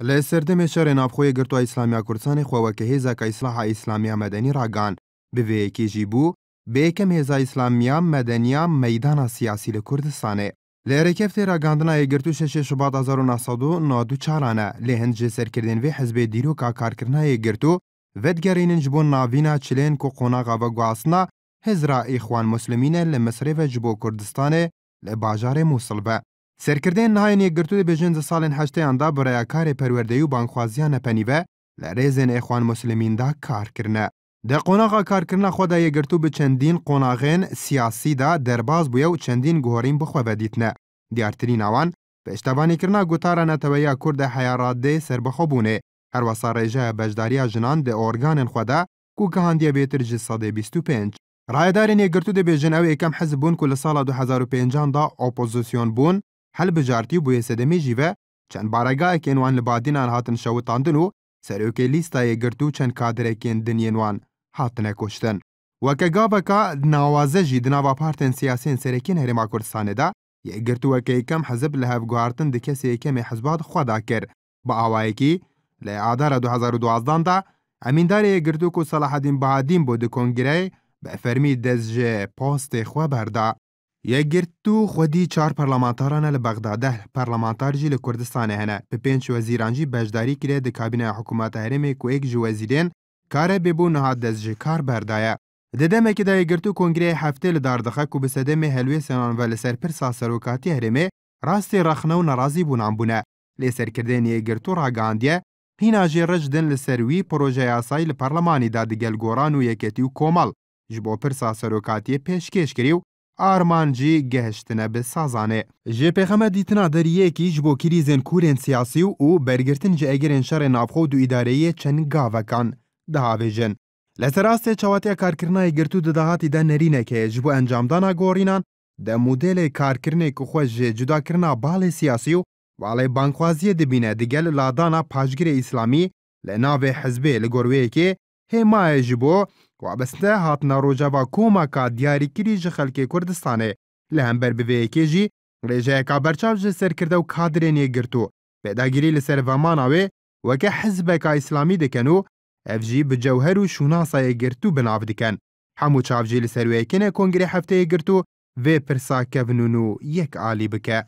لی سردم شهر نافخوی گرتو اسلامی کردستان خواهد که هزا اصلاح اسلامی مدنی راگان به ویکی جیبو به یکم هزا اسلامی مدنی میدان سیاسی لکردستانه. لی رکفت راگاندنا گرتو 6 شباط 1992 چالانه لی هنج سرکردن وی حزب دیروکا کارکرنای گرتو ودگرینن جبون ناوینا چلین کو قوناغا و گواسنا هزرا اخوان مسلمین لمصر و جبو کردستانه لباجار موصل و سرکردن نهایین گرتو بجنز سالن هشته اندا برای کار پروردهی و بانخوازیان پنیوه لریزن اخوان مسلمین دا کار کرنه. ده قوناغا کار کرنه خود دا گرتو به چندین قوناغین سیاسی دا درباز بویا و چندین گوهرین بخواه بدیتنه. دیارترین آوان به اشتبانی کرنه گوتارا نتویا کرد حیارات ده سربخوبونه. هر وصا رجای بجداریا جنان ده ارگانن خوده کو گهاندیا بیتر جساده 25. رایدارین گرتو ده بیجن او اکم حزب بون کل سال 2005 دا اپوزیسیون بون هل بجارتی بوی سدمی جیوه چند بارگاه که انوان لبادین آن هاتن شوتاندنو سروکی لیستای گرتو چند کادره که دنینوان هاتنه کشتن. وکه گابکا نوازه جی دناوا پارتن سیاسین سرکین هرما کردستانه دا یه گرتو وکه اکم حزب لحف گوارتن ده کسی اکم حزبات خوادا کر با آوائی که لی آدار 2012 دا امینداری گرتو که صلاح الدین بهادین بود کنگره به فرمی دزج پاست خواه برده. یک گرتو خودی 4 پارلمانتاران لبغداده پارلمانتار جی لکردستانه هنه به 5 وزیران جی بجداری کرده ده کابینه حکومت هرمی که ایک جو وزیرین کاره ببو نهاد دزج کار بردایه. ددمه که ده گرتو کنگره هفته لداردخه که بسدم هلوی سنان و لسر پرسا سروکاتی هرمی راستی رخنه و نرازی بونان بونه. لسر کردن یک گرتو راگاندیه هینا جی رجدن لسروی پروژه آسای لپارلمانی داد گلگوران و یکیتی و کومل جبو پرسا سروکاتی پیشکش کریو آرمان جی گهشتنه به سازانه. جی پیغمه دیتنا دریه کی جبو کریزن کورن سیاسی و برگرتن جی اگرن شر نافخو دو ادارهی چند گاوکان دهاویجن. لسراسته چواتی کارکرنای گرتو دهاتی ده نرینه که جبو انجام دانا گورینان ده مدل کارکرنه که خوش جدا کرنا بال سیاسی و والی بانخوازی دبینه دگل لادانا پاجگر اسلامی لناو حزبه لگوروه که همه جبو وابسته هاتنا روجاوا کوماکا دیاری کری جه خلک کردستانه لهمبر بوی که جی ریجه کابرچاو جه سر کرده و کادرینی گرتو پیداگیری لسر وماناوه وکه حزبه که اسلامی دکنو اف جی بجوهر و شوناسای گرتو بناو دکن همو چاو جی لسر ویکنه کنگری هفته گرتو و پرسا کونونو یک آلی بکه.